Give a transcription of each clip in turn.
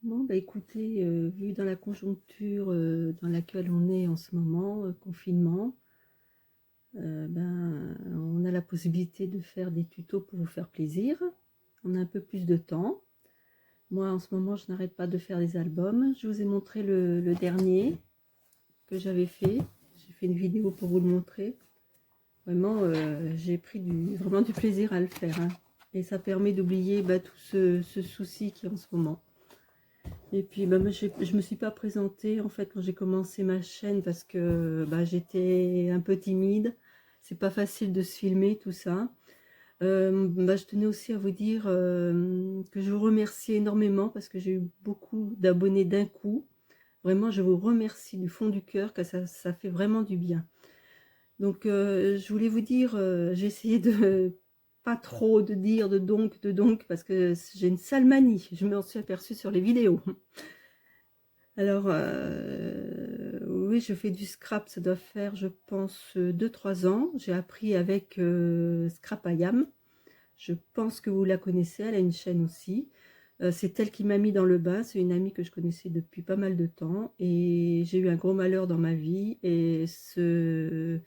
Bon, bah écoutez, vu dans la conjoncture dans laquelle on est en ce moment, confinement, ben, on a la possibilité de faire des tutos pour vous faire plaisir. On a un peu plus de temps. Moi, en ce moment, je n'arrête pas de faire des albums. Je vous ai montré le dernier que j'avais fait. J'ai fait une vidéo pour vous le montrer. Vraiment, j'ai pris vraiment du plaisir à le faire, hein. Et ça permet d'oublier tout ce souci qui est en ce moment. Et puis moi, je me suis pas présentée en fait quand j'ai commencé ma chaîne parce que j'étais un peu timide. C'est pas facile de se filmer tout ça. Je tenais aussi à vous dire que je vous remercie énormément parce que j'ai eu beaucoup d'abonnés d'un coup. Vraiment, je vous remercie du fond du cœur, que ça fait vraiment du bien. Donc, je voulais vous dire, j'ai essayé de pas trop de dire de donc, parce que j'ai une sale manie. Je m'en suis aperçue sur les vidéos. Alors, oui, je fais du scrap, ça doit faire, je pense, 2-3 ans. J'ai appris avec Scrap IAM. Je pense que vous la connaissez, elle a une chaîne aussi. C'est elle qui m'a mis dans le bain, c'est une amie que je connaissais depuis pas mal de temps. Et j'ai eu un gros malheur dans ma vie. Et ce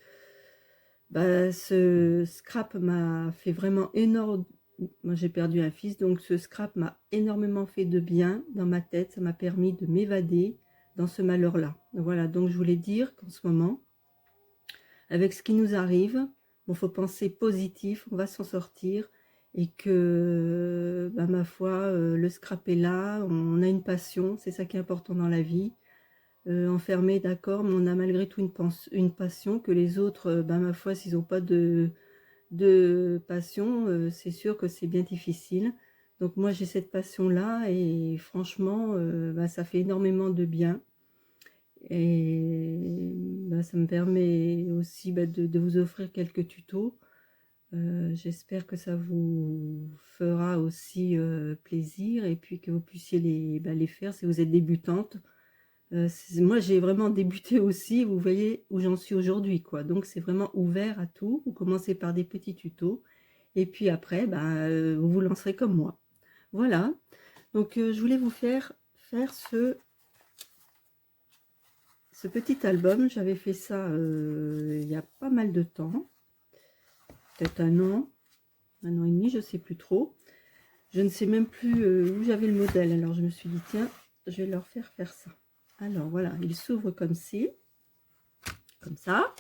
scrap m'a fait vraiment énorme. Moi, j'ai perdu un fils, donc ce scrap m'a énormément fait de bien dans ma tête. Ça m'a permis de m'évader dans ce malheur-là. Voilà, donc je voulais dire qu'en ce moment, avec ce qui nous arrive, bon, faut penser positif, on va s'en sortir. Et que, ma foi, le scrap est là, on a une passion, c'est ça qui est important dans la vie. Enfermé, d'accord, mais on a malgré tout une passion que les autres, ma foi, s'ils n'ont pas de passion, c'est sûr que c'est bien difficile. Donc moi, j'ai cette passion-là et franchement, ça fait énormément de bien. Et ça me permet aussi de vous offrir quelques tutos. J'espère que ça vous fera aussi plaisir et puis que vous puissiez les faire si vous êtes débutante. Moi, j'ai vraiment débuté aussi, vous voyez où j'en suis aujourd'hui, quoi. Donc, c'est vraiment ouvert à tout. Vous commencez par des petits tutos et puis après, vous vous lancerez comme moi. Voilà. Donc, je voulais vous faire ce petit album. J'avais fait ça il y a pas mal de temps, peut-être un an et demi, je sais plus trop. Je ne sais même plus où j'avais le modèle. Alors, je me suis dit, tiens, je vais leur faire ça. Alors, voilà, il s'ouvre comme ci, comme ça.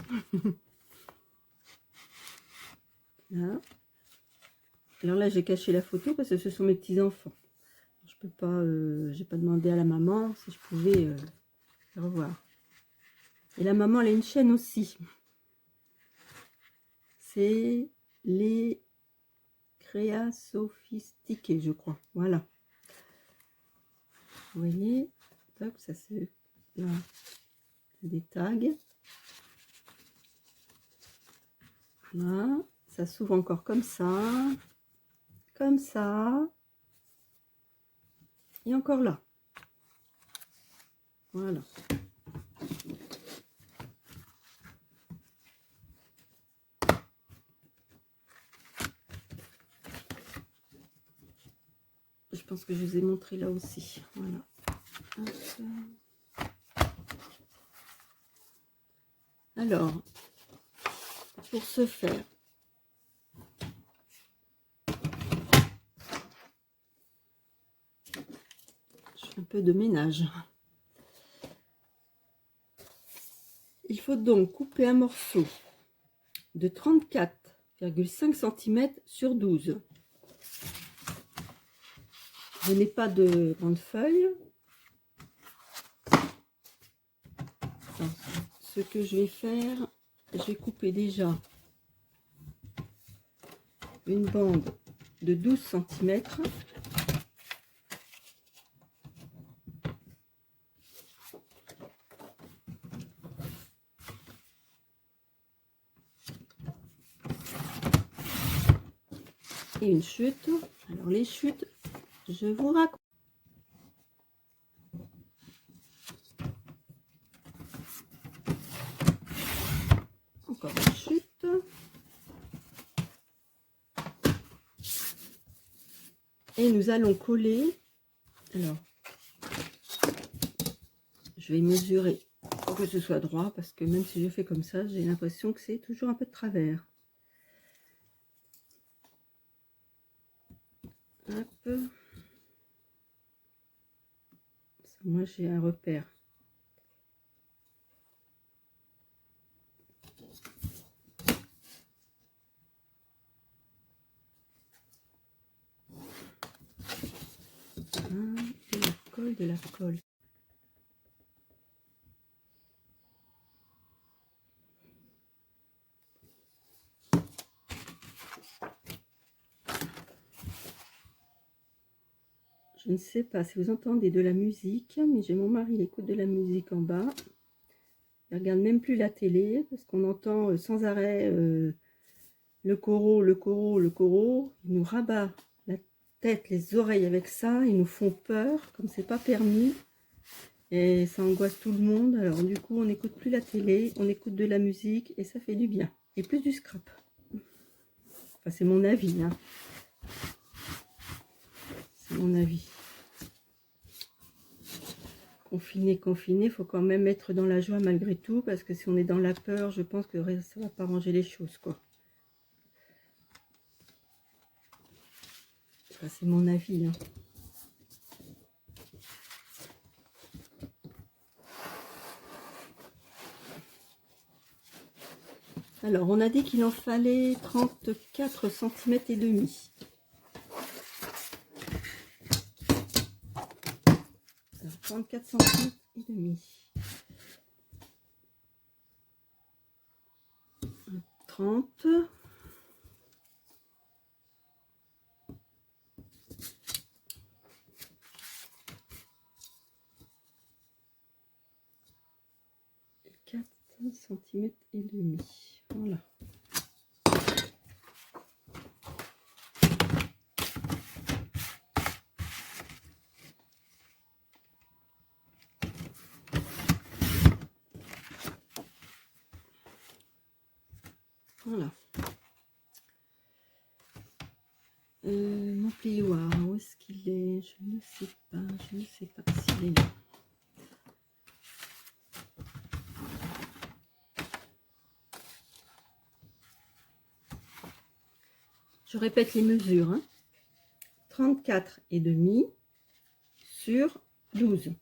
Là. Alors là, j'ai caché la photo parce que ce sont mes petits-enfants. Je peux pas, j'ai pas demandé à la maman si je pouvais les revoir. Et la maman, elle a une chaîne aussi. C'est les créas sophistiqués, je crois. Voilà. Vous voyez, hop, ça c'est là, des tags. Là, ça s'ouvre encore comme ça, et encore là. Voilà. Je pense que je vous ai montré là aussi. Voilà. Hop. Alors, pour ce faire, je fais un peu de ménage. Il faut donc couper un morceau de 34,5 cm sur 12. Je n'ai pas de grande feuille. Alors, ce que je vais faire, je vais couper déjà une bande de 12 cm. Et une chute. Alors les chutes, je vous raconte. Encore une chute. Et nous allons coller. Alors, Je vais mesurer pour que ce soit droit, parce que même si je fais comme ça, j'ai l'impression que c'est toujours un peu de travers. Hop. Moi, j'ai un repère. De la colle, de la colle. Je ne sais pas si vous entendez de la musique, mais j'ai mon mari, il écoute de la musique en bas. Il regarde même plus la télé, parce qu'on entend sans arrêt le coro, le coro, le coro. Il nous rabat la tête, les oreilles avec ça. Ils nous font peur, comme c'est pas permis. Et ça angoisse tout le monde. Alors du coup, on n'écoute plus la télé, on écoute de la musique et ça fait du bien. Et plus du scrap. Enfin, c'est mon avis, hein. C'est mon avis. Confiné, confiné, il faut quand même être dans la joie malgré tout, parce que si on est dans la peur, je pense que ça va pas ranger les choses, quoi. Ça, c'est mon avis, hein. Alors, on a dit qu'il en fallait 34 cm et demi. 34 cm et demi. 30. Et 4 cm et demi. Voilà. Voilà. Mon plioir, où est-ce qu'il est? Je ne sais pas, je ne sais pas s'il est là. Je répète les mesures, hein. 34 et demi sur 12.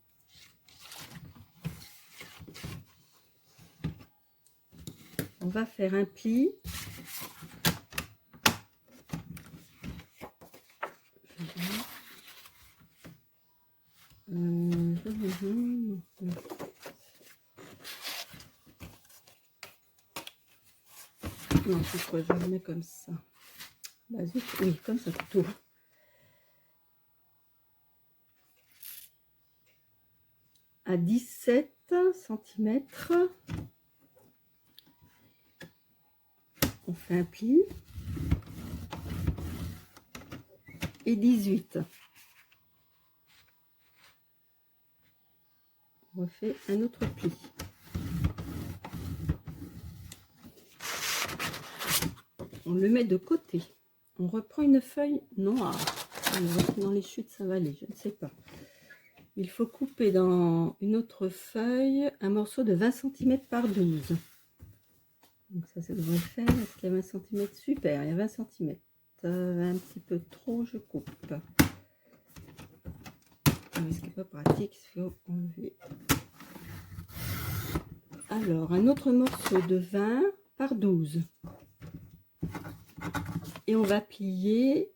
On va faire un pli. Non, c'est quoi? Je le mets comme ça. Bah, zut, oui, comme ça plutôt. À 17 cm. On fait un pli. Et 18. On refait un autre pli. On le met de côté. On reprend une feuille noire. Alors, dans les chutes, ça va aller, je ne sais pas. Il faut couper dans une autre feuille un morceau de 20 cm par 12. Donc ça devrait le faire. Est-ce qu'il y a 20 cm? Super, il y a 20 cm. Un petit peu trop, je coupe. Mais ce qui n'est pas pratique, il faut enlever. Alors, un autre morceau de 20 par 12. Et on va plier.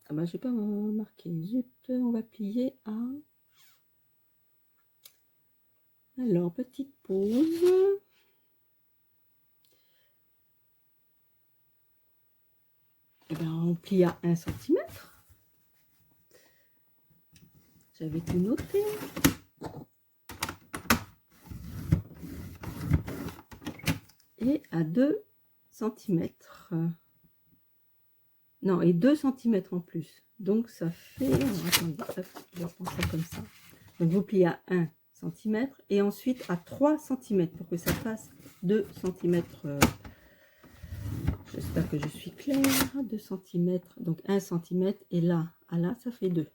Ah ben, je n'ai pas marqué. Zut, on va plier à. Alors, petite pause. Et ben, on plie à 1 cm. J'avais tout noté. Et à 2 cm. Non, et 2 cm en plus. Donc ça fait. Alors, attendez, hop, je vais prendre ça comme ça. Donc vous pliez à 1 cm et ensuite à 3 cm pour que ça fasse 2 cm. J'espère que je suis claire. 2 cm, donc 1 cm et là, à là, ça fait 2.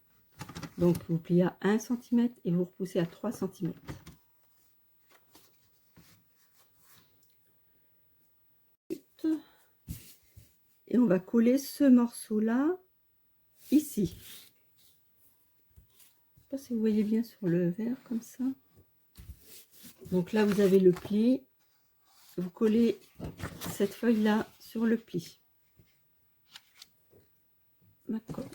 Donc vous pliez à 1 cm et vous repoussez à 3 cm. et on va coller ce morceau là ici. Je sais pas si vous voyez bien sur le verre comme ça. Donc là vous avez le pli, vous collez cette feuille là sur le pli. D'accord.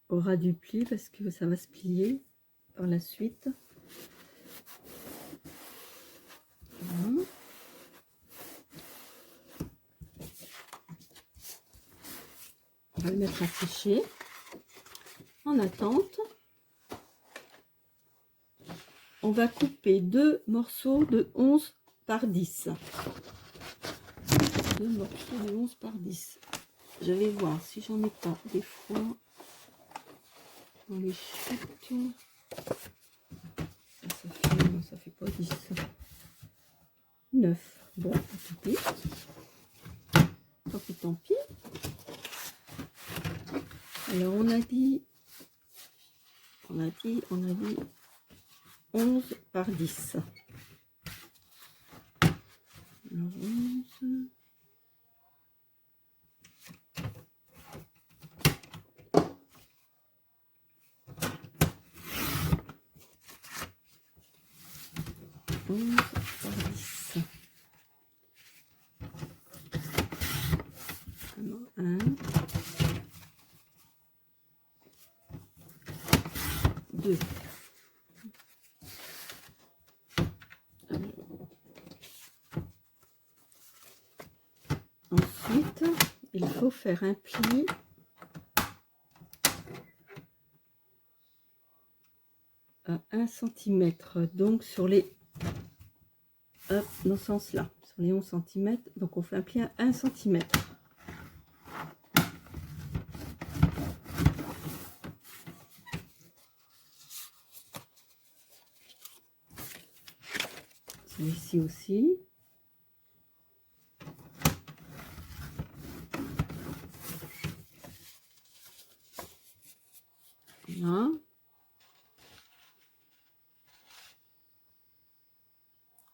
Au ras du pli parce que ça va se plier par la suite. Voilà. On va le mettre à sécher en attente. On va couper 2 morceaux de 11 par 10. 2 morceaux de 11 par 10. Je vais voir si j'en ai pas des fois dans les chutes. Ça fait pas 10. 9. Bon, tant pis. Tant pis. Alors on a dit 11 par 10. Alors 11. Par 10. Alors, 1, 2. Ensuite, il faut faire un pli à 1 cm. Donc sur les... Hop, dans ce sens-là. Sur les 11 cm. Donc on fait un pli à 1 cm. Celui-ci aussi. Là.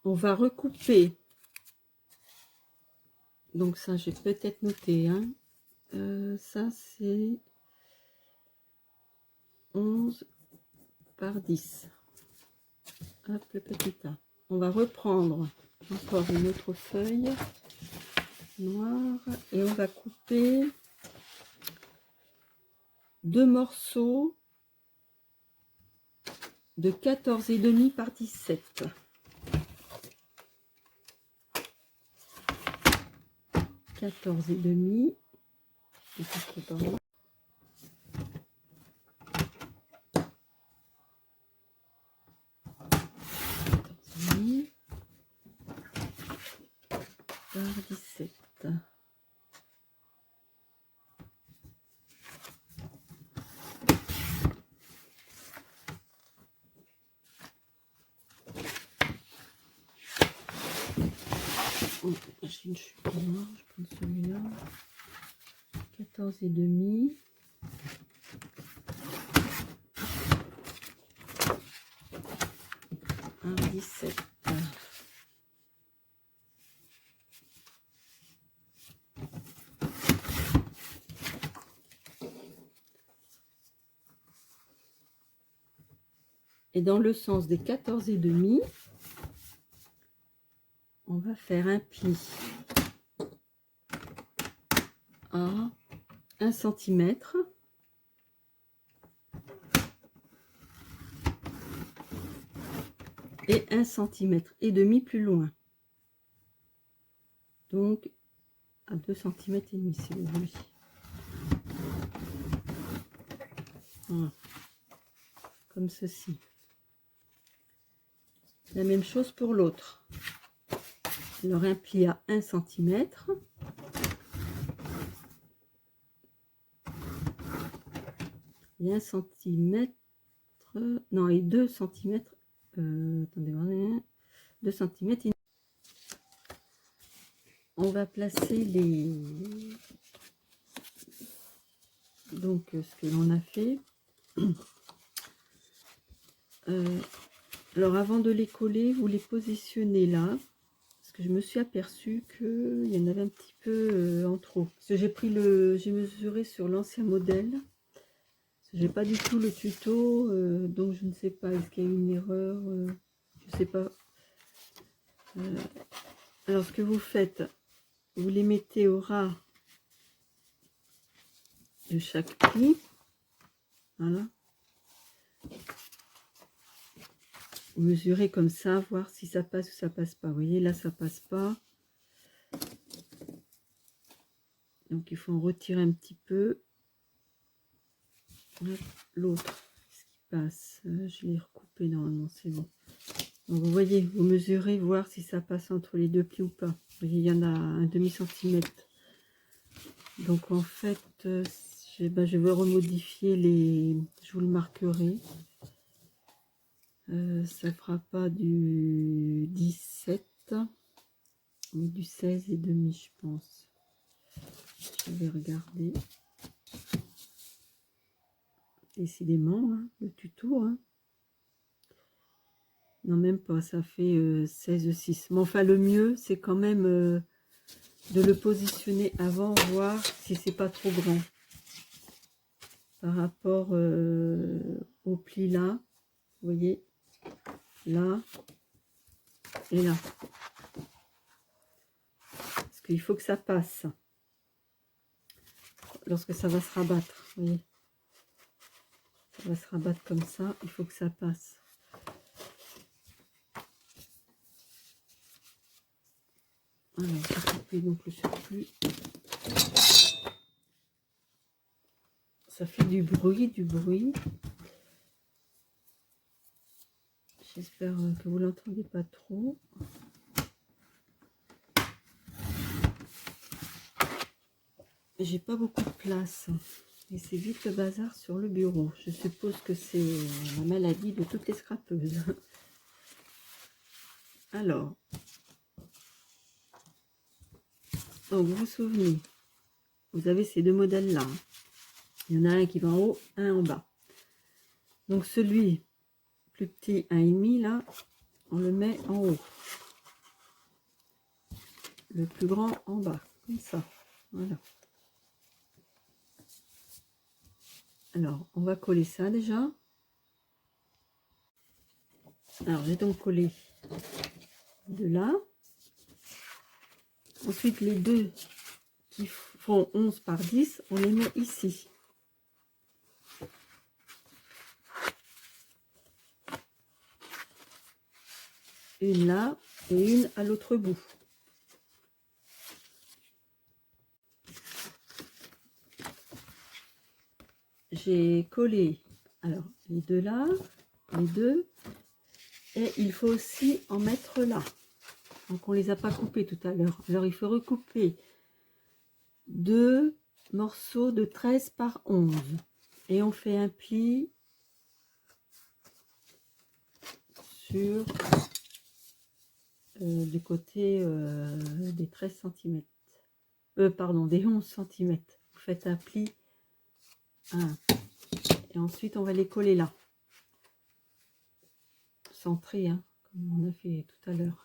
On va recouper. Donc ça, j'ai peut-être noté. Hein. Ça, c'est 11 par 10. Hop, le petit A. On va reprendre encore une autre feuille noire et on va couper 2 morceaux de 14,5 par 17. 14,5. Par 17. Oh, j'ai une chute noire, je prends celui-là. 14,5. Par 17. Et dans le sens des 14,5, on va faire un pli à 1 cm et 1 cm et demi plus loin. Donc à 2 cm et demi si vous voulez. Voilà. Comme ceci. La même chose pour l'autre. Alors un pli à 1 cm. Et 1 cm, non, et 2 cm attendez, 2 cm. On va placer donc ce que l'on a fait. Alors avant de les coller, vous les positionnez là, parce que je me suis aperçue qu'il y en avait un petit peu en trop. Parce que j'ai mesuré sur l'ancien modèle. J'ai pas du tout le tuto, donc je ne sais pas, est-ce qu'il y a eu une erreur, je sais pas. Alors ce que vous faites, vous les mettez au ras de chaque pli, voilà. Vous mesurez comme ça, voir si ça passe ou ça passe pas. Vous voyez, là ça passe pas. Donc il faut en retirer un petit peu. L'autre, ce qui passe, je l'ai recoupé normalement, c'est bon. Donc vous voyez, vous mesurez, voir si ça passe entre les deux plis ou pas. Vous voyez, il y en a un demi-centimètre. Donc en fait, je vais remodifier je vous le marquerai. Ça fera pas du 17, mais du 16 et demi, je pense. Je vais regarder. Décidément, hein, le tuto. Hein. Non, même pas, ça fait 16,6. Mais enfin, le mieux, c'est quand même de le positionner avant, voir si c'est pas trop grand. Par rapport au pli là, vous voyez, là et là. Parce qu'il faut que ça passe. Lorsque ça va se rabattre, vous voyez. Ça va se rabattre comme ça, il faut que ça passe. Alors, je vais couper donc le surplus. Ça fait du bruit, J'espère que vous l'entendez pas trop. J'ai pas beaucoup de place. Et c'est vite le bazar sur le bureau. Je suppose que c'est la maladie de toutes les scrapeuses. Alors, donc vous vous souvenez, vous avez ces deux modèles-là. Il y en a un qui va en haut, un en bas. Donc celui plus petit, 1,5 là, on le met en haut. Le plus grand en bas, comme ça. Voilà. Alors, on va coller ça déjà. Alors, j'ai donc collé de là. Ensuite, les deux qui font 11 par 10, on les met ici. Une là et une à l'autre bout. J'ai collé alors les deux là, les deux, et il faut aussi en mettre là. Donc on les a pas coupés tout à l'heure. Alors il faut recouper deux morceaux de 13 par 11 et on fait un pli sur du côté des 13 cm. Pardon, des 11 cm. Vous faites un pli 1 et ensuite on va les coller là. Centré, hein, comme on a fait tout à l'heure.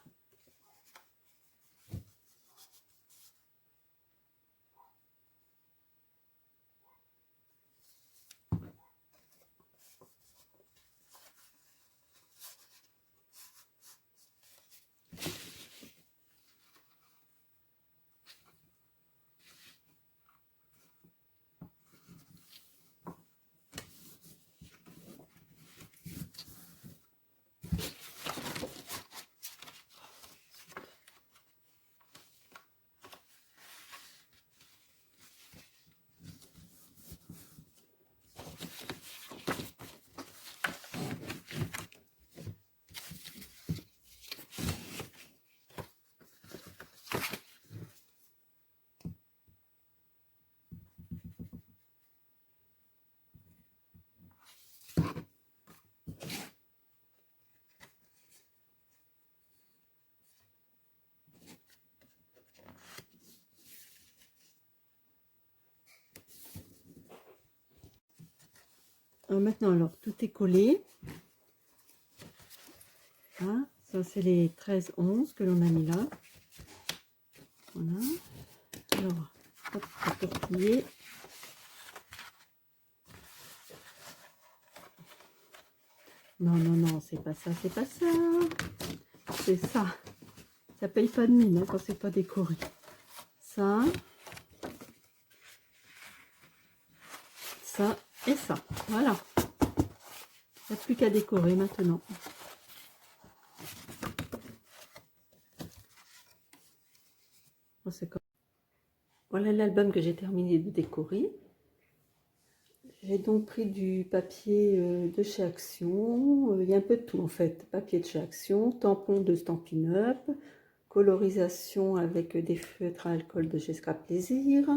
Maintenant, alors, tout est collé. Hein, ça, c'est les 13-11 que l'on a mis là. Voilà. Alors, hop, on peut replier. Non, non, non, c'est pas ça, c'est pas ça. C'est ça. Ça paye pas de mine hein, quand c'est pas décoré. Ça. Ça et ça. Voilà. Il n'y a plus qu'à décorer maintenant. Bon, voilà l'album que j'ai terminé de décorer. J'ai donc pris du papier de chez Action. Il y a un peu de tout en fait. Papier de chez Action, tampon de Stampin' Up, colorisation avec des feutres à alcool de chez Scrap Plaisir.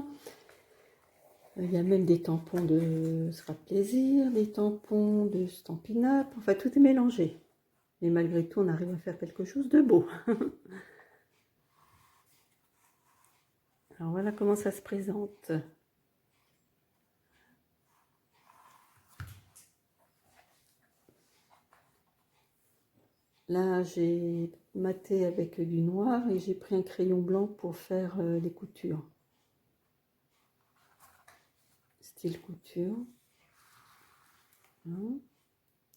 Il y a même des tampons de Scrap Plaisir, des tampons de Stampin' Up. Enfin, tout est mélangé. Mais malgré tout, on arrive à faire quelque chose de beau. Alors voilà comment ça se présente. Là, j'ai maté avec du noir et j'ai pris un crayon blanc pour faire les coutures. Style couture. Voilà.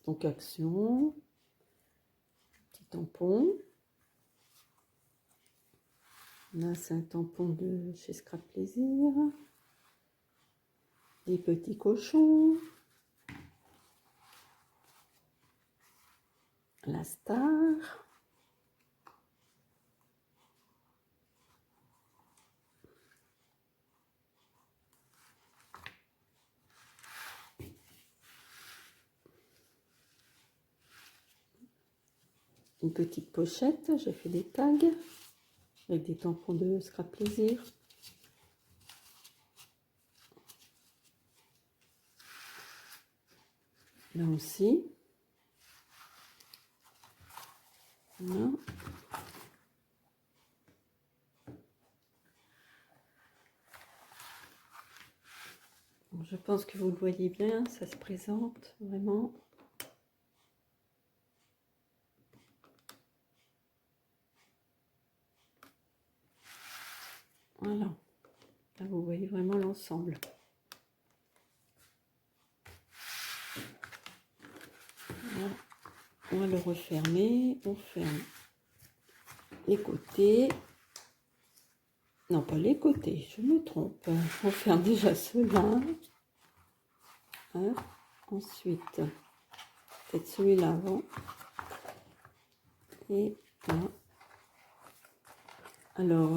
Donc Action. Petit tampon. Là, c'est un tampon de chez Scrap Plaisir. Les petits cochons. La star. Une petite pochette, j'ai fait des tags avec des tampons de Scrap Plaisir. Là aussi. Voilà. Je pense que vous le voyez bien, ça se présente vraiment. Voilà. Là, vous voyez vraiment l'ensemble. Voilà. On va le refermer. On ferme les côtés. Non, pas les côtés, je me trompe. On ferme déjà ceux-là. Hein. Ensuite, peut-être celui-là avant. Et là. Alors,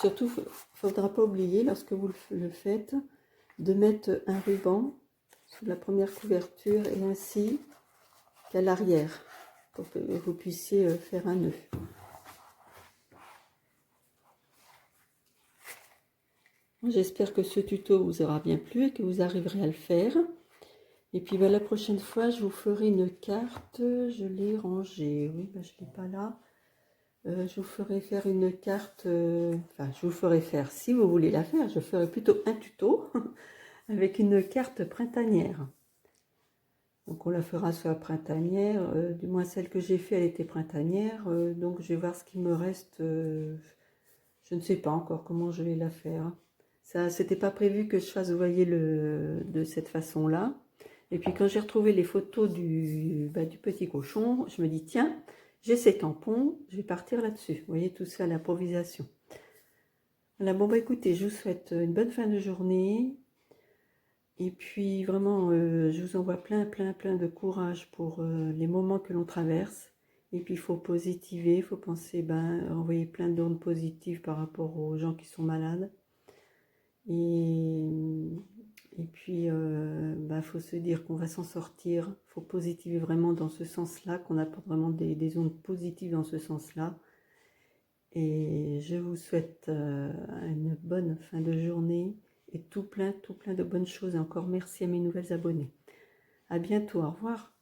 surtout, il ne faudra pas oublier, lorsque vous le faites, de mettre un ruban sous la première couverture et ainsi qu'à l'arrière, pour que vous puissiez faire un nœud. J'espère que ce tuto vous aura bien plu et que vous arriverez à le faire. Et puis la prochaine fois, je vous ferai une carte. Je l'ai rangée. Oui, je ne l'ai pas là. Je vous ferai faire une carte. Enfin, je vous ferai faire, si vous voulez la faire, je ferai plutôt un tuto avec une carte printanière. Donc on la fera sur la printanière. Du moins celle que j'ai fait, elle était printanière. Donc je vais voir ce qui me reste. Je ne sais pas encore comment je vais la faire. Ça, c'était pas prévu que je fasse, vous voyez, de cette façon-là. Et puis quand j'ai retrouvé les photos du petit cochon, je me dis, tiens, j'ai ces tampons, je vais partir là-dessus. Vous voyez, tout ça à l'improvisation. Voilà, bon écoutez, je vous souhaite une bonne fin de journée. Et puis vraiment, je vous envoie plein de courage pour les moments que l'on traverse. Et puis il faut positiver, il faut penser, envoyer plein d'ondes positives par rapport aux gens qui sont malades. Et puis, faut se dire qu'on va s'en sortir. Il faut positiver vraiment dans ce sens-là, qu'on apporte vraiment des ondes positives dans ce sens-là. Et je vous souhaite une bonne fin de journée et tout plein de bonnes choses. Et encore merci à mes nouvelles abonnées. À bientôt, au revoir.